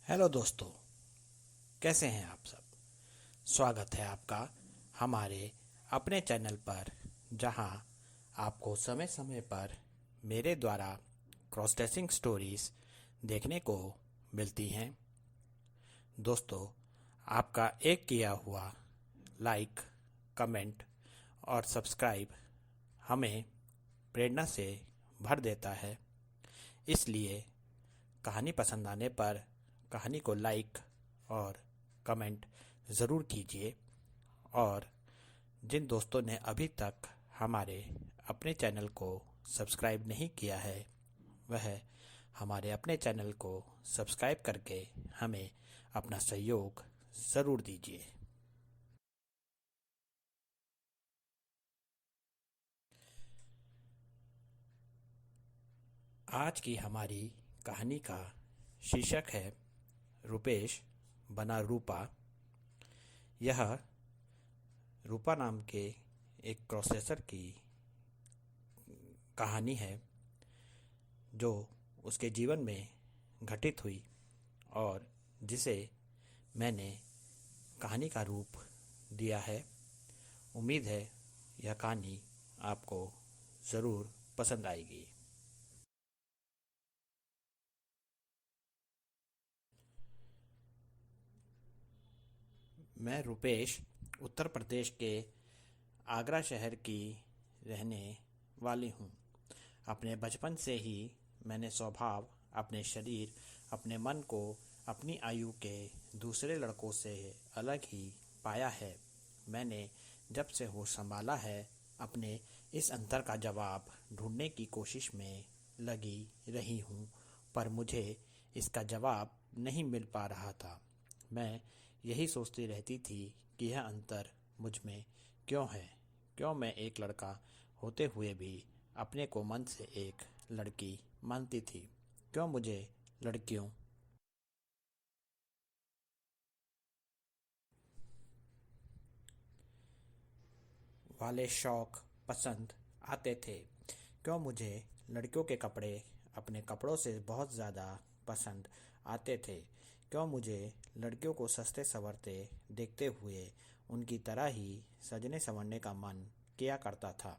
Hello दोस्तों, कैसे हैं आप सब। स्वागत है आपका हमारे अपने चैनल पर, जहां आपको समय समय पर मेरे द्वारा क्रॉस ड्रेसिंग स्टोरीज देखने को मिलती हैं। दोस्तों, आपका एक किया हुआ लाइक, कमेंट और सब्सक्राइब हमें प्रेरणा से भर देता है। इसलिए कहानी पसंद आने पर कहानी को लाइक और कमेंट ज़रूर कीजिए। और जिन दोस्तों ने अभी तक हमारे अपने चैनल को सब्सक्राइब नहीं किया है, वह हमारे अपने चैनल को सब्सक्राइब करके हमें अपना सहयोग ज़रूर दीजिए। आज की हमारी कहानी का शीर्षक है रुपेश बना रूपा। यह रूपा नाम के एक प्रोसेसर की कहानी है जो उसके जीवन में घटित हुई और जिसे मैंने कहानी का रूप दिया है। उम्मीद है यह कहानी आपको ज़रूर पसंद आएगी। मैं रुपेश उत्तर प्रदेश के आगरा शहर की रहने वाली हूँ। अपने बचपन से ही मैंने स्वभाव, अपने शरीर, अपने मन को अपनी आयु के दूसरे लड़कों से अलग ही पाया है। मैंने जब से होश संभाला है, अपने इस अंतर का जवाब ढूंढने की कोशिश में लगी रही हूँ, पर मुझे इसका जवाब नहीं मिल पा रहा था। मैं यही सोचती रहती थी कि यह अंतर मुझ में क्यों है। क्यों मैं एक लड़का होते हुए भी अपने को मन से एक लड़की मानती थी। क्यों मुझे लड़कियों वाले शौक पसंद आते थे। क्यों मुझे लड़कियों के कपड़े अपने कपड़ों से बहुत ज़्यादा पसंद आते थे। क्यों मुझे लड़कियों को सस्ते संवरते देखते हुए उनकी तरह ही सजने संवरने का मन किया करता था।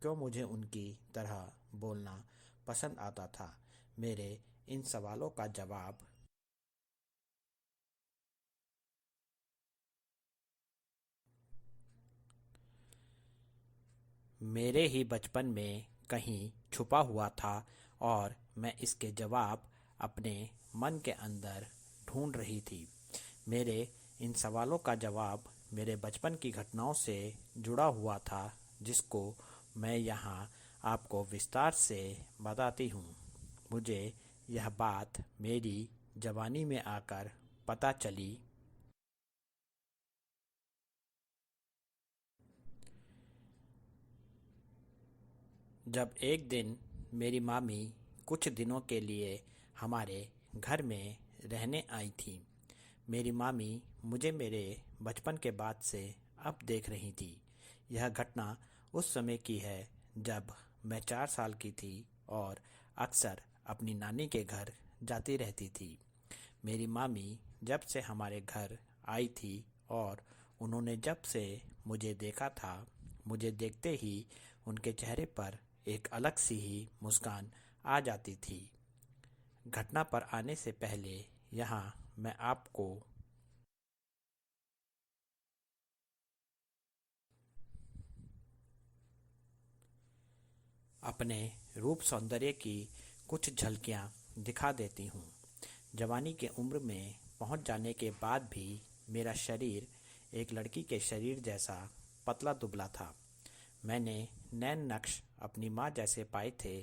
क्यों मुझे उनकी तरह बोलना पसंद आता था। मेरे इन सवालों का जवाब मेरे ही बचपन में कहीं छुपा हुआ था और मैं इसके जवाब अपने मन के अंदर ढूंढ रही थी। मेरे इन सवालों का जवाब मेरे बचपन की घटनाओं से जुड़ा हुआ था, जिसको मैं यहाँ आपको विस्तार से बताती हूँ। मुझे यह बात मेरी जवानी में आकर पता चली। जब एक दिन मेरी मामी कुछ दिनों के लिए हमारे घर में रहने आई थी। मेरी मामी मुझे मेरे बचपन के बाद से अब देख रही थी। यह घटना उस समय की है जब मैं 4 साल की थी और अक्सर अपनी नानी के घर जाती रहती थी। मेरी मामी जब से हमारे घर आई थी और उन्होंने जब से मुझे देखा था, मुझे देखते ही उनके चेहरे पर एक अलग सी ही मुस्कान आ जाती थी। घटना पर आने से पहले यहाँ मैं आपको अपने रूप सौंदर्य की कुछ झलकियाँ दिखा देती हूँ। जवानी के उम्र में पहुँच जाने के बाद भी मेरा शरीर एक लड़की के शरीर जैसा पतला दुबला था। मैंने नैन नक्श अपनी माँ जैसे पाए थे,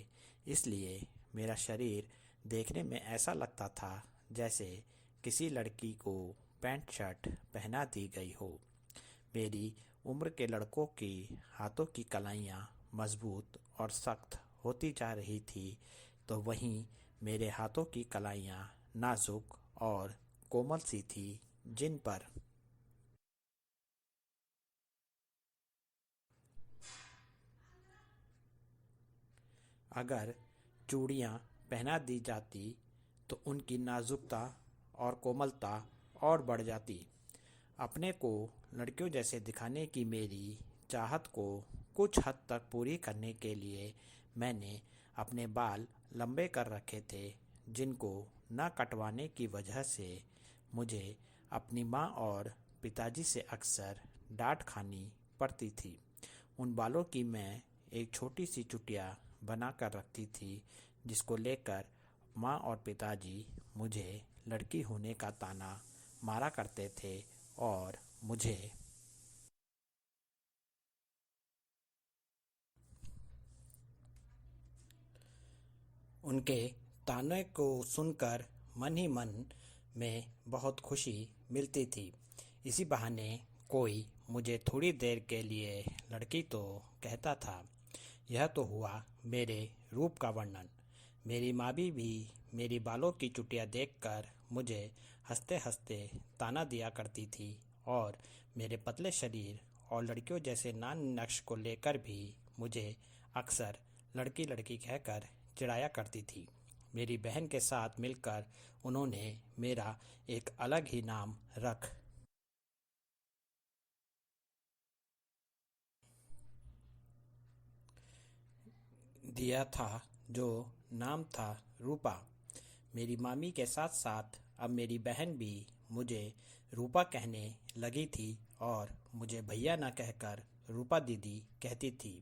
इसलिए मेरा शरीर देखने में ऐसा लगता था जैसे किसी लड़की को पैंट शर्ट पहना दी गई हो। मेरी उम्र के लड़कों की हाथों की कलाइयाँ मजबूत और सख्त होती जा रही थी, तो वहीं मेरे हाथों की कलाइयाँ नाजुक और कोमल सी थी, जिन पर अगर चूड़ियाँ पहना दी जाती तो उनकी नाजुकता और कोमलता और बढ़ जाती। अपने को लड़कियों जैसे दिखाने की मेरी चाहत को कुछ हद तक पूरी करने के लिए मैंने अपने बाल लंबे कर रखे थे, जिनको न कटवाने की वजह से मुझे अपनी माँ और पिताजी से अक्सर डांट खानी पड़ती थी। उन बालों की मैं एक छोटी सी चुटिया बना कर रखती थी, जिसको लेकर माँ और पिताजी मुझे लड़की होने का ताना मारा करते थे और मुझे उनके ताने को सुनकर मन ही मन में बहुत खुशी मिलती थी। इसी बहाने कोई मुझे थोड़ी देर के लिए लड़की तो कहता था। यह तो हुआ मेरे रूप का वर्णन। मेरी माँ भी मेरी बालों की चुटिया देखकर मुझे हंसते हंसते ताना दिया करती थी और मेरे पतले शरीर और लड़कियों जैसे नान नक्श को लेकर भी मुझे अक्सर लड़की लड़की कहकर चिढ़ाया करती थी। मेरी बहन के साथ मिलकर उन्होंने मेरा एक अलग ही नाम रख दिया था, जो नाम था रूपा। मेरी मामी के साथ साथ अब मेरी बहन भी मुझे रूपा कहने लगी थी और मुझे भैया ना कहकर रूपा दीदी कहती थी।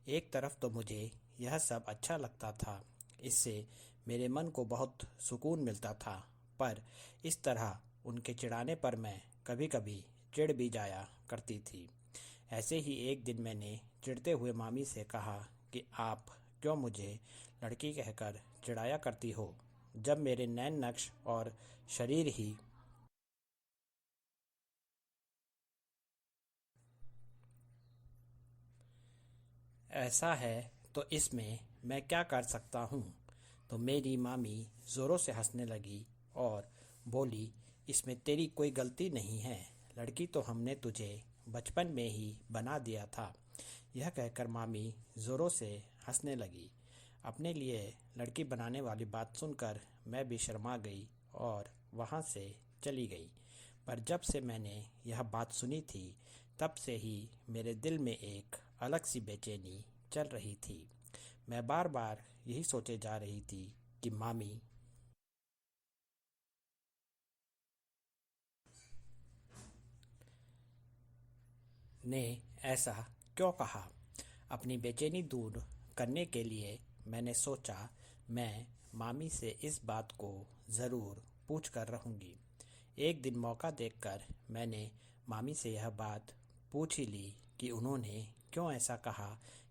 एक तरफ तो मुझे यह सब अच्छा लगता था, इससे मेरे मन को बहुत सुकून मिलता था, पर इस तरह उनके चिढ़ाने पर मैं कभी कभी चिढ़ भी जाया करती थी। ऐसे ही एक दिन मैंने चिढ़ते हुए मामी से कहा कि आप क्यों मुझे लड़की कहकर चिढ़ाया करती हो, जब मेरे नैन नक्श और शरीर ही ऐसा है तो इसमें मैं क्या कर सकता हूँ। तो मेरी मामी ज़ोरों से हंसने लगी और बोली, इसमें तेरी कोई गलती नहीं है, लड़की तो हमने तुझे बचपन में ही बना दिया था। यह कहकर मामी ज़ोरों से हंसने लगी। अपने लिए लड़की बनाने वाली बात सुनकर मैं भी शर्मा गई और वहाँ से चली गई। पर जब से मैंने यह बात सुनी थी, तब से ही मेरे दिल में एक अलग सी बेचैनी चल रही थी। मैं बार बार यही सोचे जा रही थी कि मामी ने ऐसा क्यों कहा। अपनी बेचैनी दूर करने के लिए मैंने सोचा मैं मामी से इस बात को ज़रूर पूछ कर रहूँगी। एक दिन मौका देखकर मैंने मामी से यह बात पूछ ही ली कि उन्होंने क्यों ऐसा कहा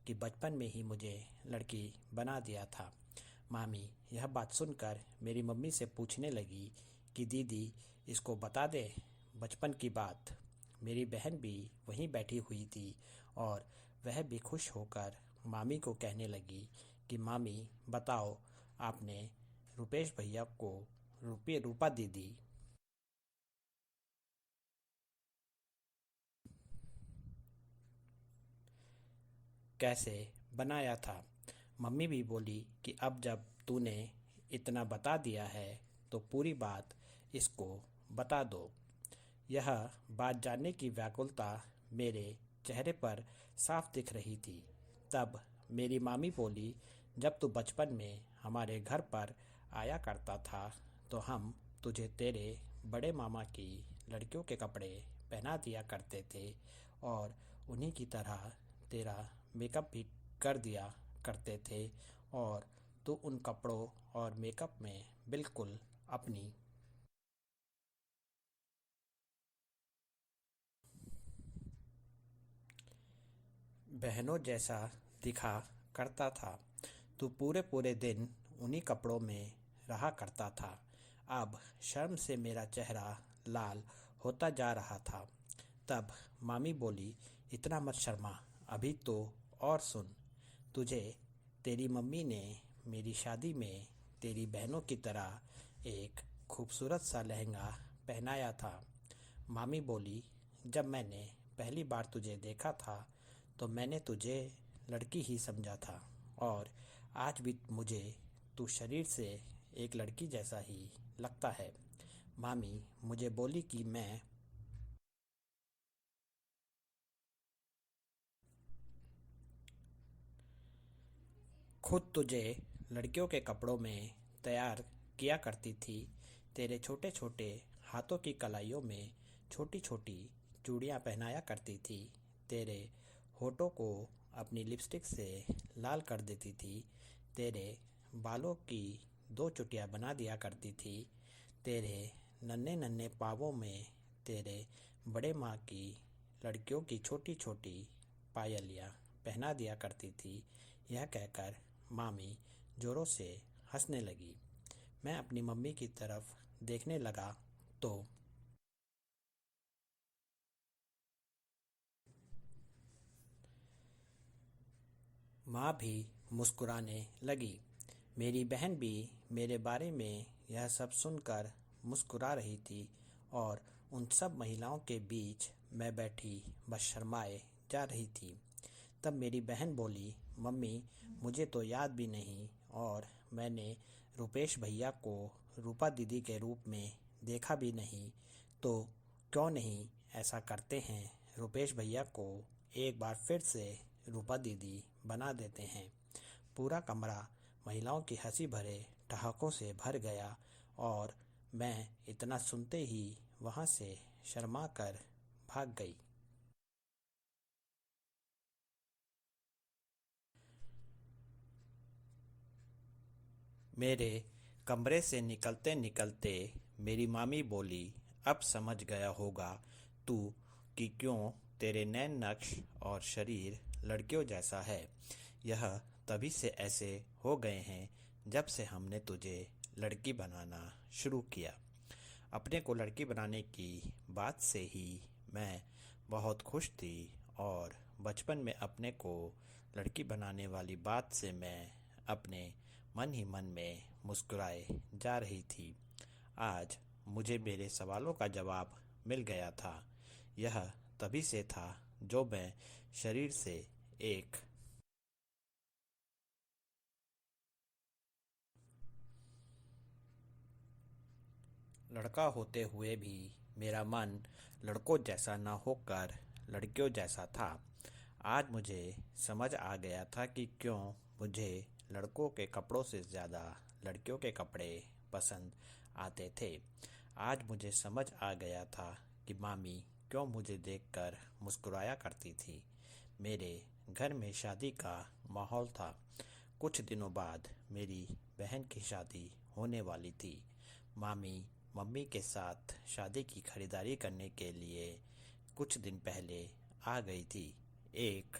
कि बचपन में ही मुझे लड़की बना दिया था। मामी यह बात सुनकर मेरी मम्मी से पूछने लगी कि दीदी इसको बता दे बचपन की बात। मेरी बहन भी वहीं बैठी हुई थी और वह भी खुश होकर मामी को कहने लगी कि मामी बताओ, आपने रुपेश भैया को रूपा दीदी कैसे बनाया था। मम्मी भी बोली कि अब जब तूने इतना बता दिया है तो पूरी बात इसको बता दो। यह बात जानने की व्याकुलता मेरे चेहरे पर साफ दिख रही थी। तब मेरी मामी बोली, जब तू बचपन में हमारे घर पर आया करता था तो हम तुझे तेरे बड़े मामा की लड़कियों के कपड़े पहना दिया करते थे और उन्हीं की तरह तेरा मेकअप भी कर दिया करते थे और तू उन कपड़ों और मेकअप में बिल्कुल अपनी बहनों जैसा दिखा करता था। तू पूरे पूरे दिन उन्हीं कपड़ों में रहा करता था। अब शर्म से मेरा चेहरा लाल होता जा रहा था। तब मामी बोली, इतना मत शर्मा, अभी तो और सुन। तुझे तेरी मम्मी ने मेरी शादी में तेरी बहनों की तरह एक खूबसूरत सा लहंगा पहनाया था। मामी बोली, जब मैंने पहली बार तुझे देखा था तो मैंने तुझे लड़की ही समझा था और आज भी मुझे तू शरीर से एक लड़की जैसा ही लगता है। मामी मुझे बोली कि मैं खुद तुझे लड़कियों के कपड़ों में तैयार किया करती थी। तेरे छोटे छोटे हाथों की कलाइयों में छोटी छोटी चूड़ियाँ पहनाया करती थी। तेरे होठों को अपनी लिपस्टिक से लाल कर देती थी। तेरे बालों की दो चुटिया बना दिया करती थी। तेरे नन्हे नन्हे पाँवों में तेरे बड़े माँ की लड़कियों की छोटी छोटी पायलियाँ पहना दिया करती थी। यह कहकर मामी जोरों से हंसने लगी। मैं अपनी मम्मी की तरफ देखने लगा तो माँ भी मुस्कुराने लगी। मेरी बहन भी मेरे बारे में यह सब सुनकर मुस्कुरा रही थी और उन सब महिलाओं के बीच मैं बैठी बस शर्माए जा रही थी। तब मेरी बहन बोली, मम्मी मुझे तो याद भी नहीं और मैंने रुपेश भैया को रूपा दीदी के रूप में देखा भी नहीं, तो क्यों नहीं ऐसा करते हैं, रुपेश भैया को एक बार फिर से रूपा दीदी बना देते हैं। पूरा कमरा महिलाओं की हंसी भरे ठहाकों से भर गया और मैं इतना सुनते ही वहाँ से शर्मा कर भाग गई। मेरे कमरे से निकलते निकलते मेरी मामी बोली, अब समझ गया होगा तू कि क्यों तेरे नैन नक्श और शरीर लड़कियों जैसा है। यह तभी से ऐसे हो गए हैं जब से हमने तुझे लड़की बनाना शुरू किया। अपने को लड़की बनाने की बात से ही मैं बहुत खुश थी और बचपन में अपने को लड़की बनाने वाली बात से मैं अपने मन ही मन में मुस्कुराए जा रही थी। आज मुझे मेरे सवालों का जवाब मिल गया था। यह तभी से था जो मैं शरीर से एक लड़का होते हुए भी मेरा मन लड़कों जैसा न होकर लड़कियों जैसा था। आज मुझे समझ आ गया था कि क्यों मुझे लड़कों के कपड़ों से ज़्यादा लड़कियों के कपड़े पसंद आते थे। आज मुझे समझ आ गया था कि मामी क्यों मुझे देखकर मुस्कुराया करती थी। मेरे घर में शादी का माहौल था। कुछ दिनों बाद मेरी बहन की शादी होने वाली थी। मामी मम्मी के साथ शादी की खरीदारी करने के लिए कुछ दिन पहले आ गई थी। एक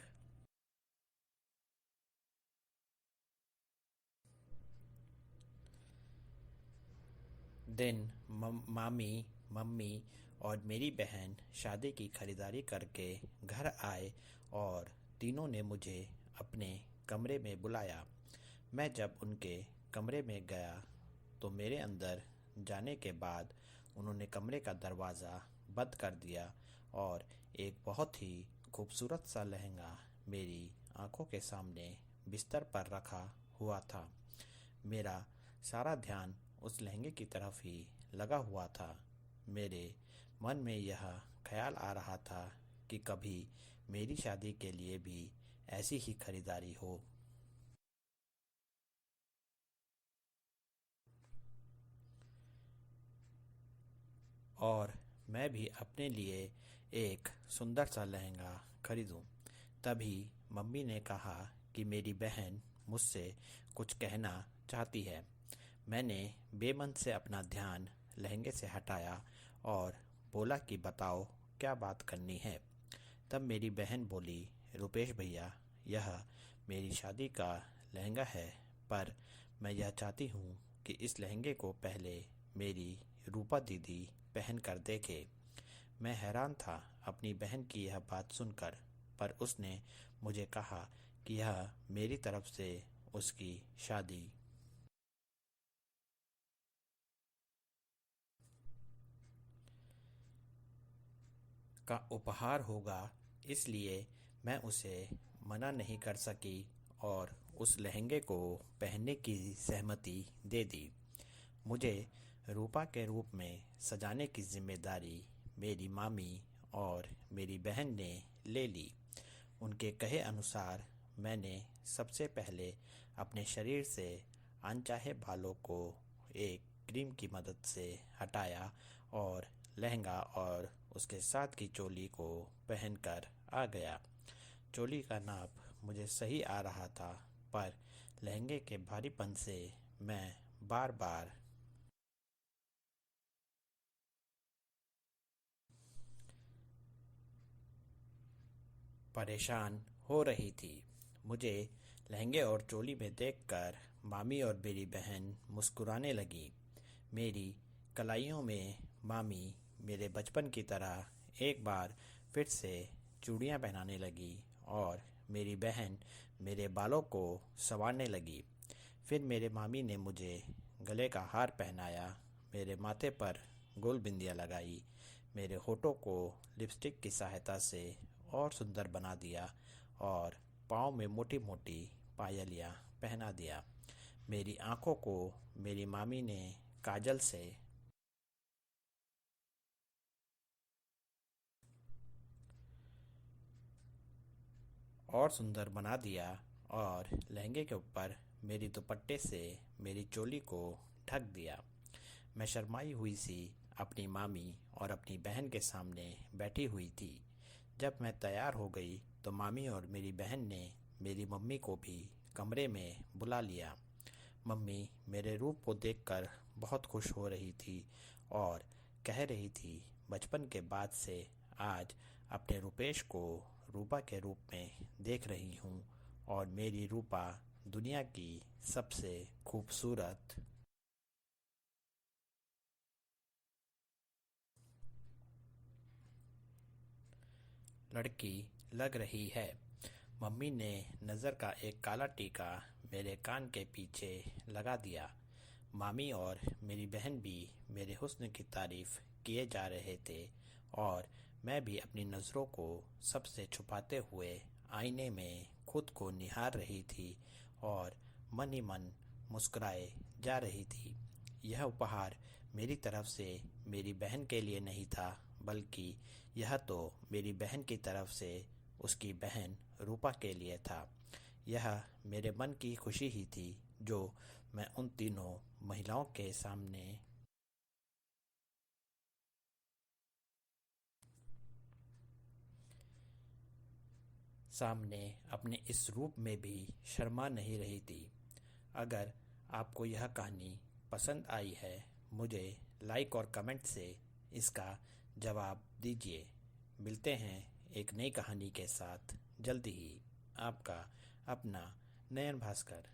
दिन मामी, मम्मी और मेरी बहन शादी की खरीदारी करके घर आए और तीनों ने मुझे अपने कमरे में बुलाया। मैं जब उनके कमरे में गया तो मेरे अंदर जाने के बाद उन्होंने कमरे का दरवाज़ा बंद कर दिया और एक बहुत ही खूबसूरत सा लहंगा मेरी आंखों के सामने बिस्तर पर रखा हुआ था। मेरा सारा ध्यान उस लहंगे की तरफ ही लगा हुआ था। मेरे मन में यह ख्याल आ रहा था कि कभी मेरी शादी के लिए भी ऐसी ही खरीदारी हो। और मैं भी अपने लिए एक सुंदर सा लहंगा खरीदूं। तभी मम्मी ने कहा कि मेरी बहन मुझसे कुछ कहना चाहती है। मैंने बेमन से अपना ध्यान लहंगे से हटाया और बोला कि बताओ क्या बात करनी है। तब मेरी बहन बोली, रुपेश भैया यह मेरी शादी का लहंगा है, पर मैं यह चाहती हूँ कि इस लहंगे को पहले मेरी रूपा दीदी पहन कर देखे। मैं हैरान था अपनी बहन की यह बात सुनकर, पर उसने मुझे कहा कि यह मेरी तरफ से उसकी शादी का उपहार होगा, इसलिए मैं उसे मना नहीं कर सकी और उस लहंगे को पहनने की सहमति दे दी। मुझे रूपा के रूप में सजाने की जिम्मेदारी मेरी मामी और मेरी बहन ने ले ली। उनके कहे अनुसार मैंने सबसे पहले अपने शरीर से अनचाहे बालों को एक क्रीम की मदद से हटाया और लहंगा और उसके साथ की चोली को पहनकर आ गया। चोली का नाप मुझे सही आ रहा था, पर लहंगे के भारीपन से मैं बार बार परेशान हो रही थी। मुझे लहंगे और चोली में देखकर मामी और मेरी बहन मुस्कुराने लगी। मेरी कलाइयों में मामी मेरे बचपन की तरह एक बार फिर से चूड़ियाँ पहनाने लगी और मेरी बहन मेरे बालों को संवारने लगी। फिर मेरे मामी ने मुझे गले का हार पहनाया, मेरे माथे पर गोल बिंदियाँ लगाई, मेरे होठों को लिपस्टिक की सहायता से और सुंदर बना दिया और पाँव में मोटी मोटी पायलियाँ पहना दिया। मेरी आँखों को मेरी मामी ने काजल से और सुंदर बना दिया और लहंगे के ऊपर मेरी दुपट्टे से मेरी चोली को ढक दिया। मैं शर्माई हुई सी अपनी मामी और अपनी बहन के सामने बैठी हुई थी। जब मैं तैयार हो गई तो मामी और मेरी बहन ने मेरी मम्मी को भी कमरे में बुला लिया। मम्मी मेरे रूप को देखकर बहुत खुश हो रही थी और कह रही थी, बचपन के बाद से आज अपने रूपेश को रूपा के रूप में देख रही हूँ और मेरी रूपा दुनिया की सबसे खूबसूरत लड़की लग रही है। मम्मी ने नज़र का एक काला टीका मेरे कान के पीछे लगा दिया। मामी और मेरी बहन भी मेरे हुस्न की तारीफ किए जा रहे थे और मैं भी अपनी नज़रों को सबसे छुपाते हुए आईने में खुद को निहार रही थी और मन ही मन मुस्कुराए जा रही थी। यह उपहार मेरी तरफ से मेरी बहन के लिए नहीं था, बल्कि यह तो मेरी बहन की तरफ से उसकी बहन रूपा के लिए था। यह मेरे मन की खुशी ही थी जो मैं उन तीनों महिलाओं के सामने अपने इस रूप में भी शर्मा नहीं रही थी। अगर आपको यह कहानी पसंद आई है, मुझे लाइक और कमेंट से इसका जवाब दीजिए। मिलते हैं एक नई कहानी के साथ जल्दी ही। आपका अपना नयन भास्कर।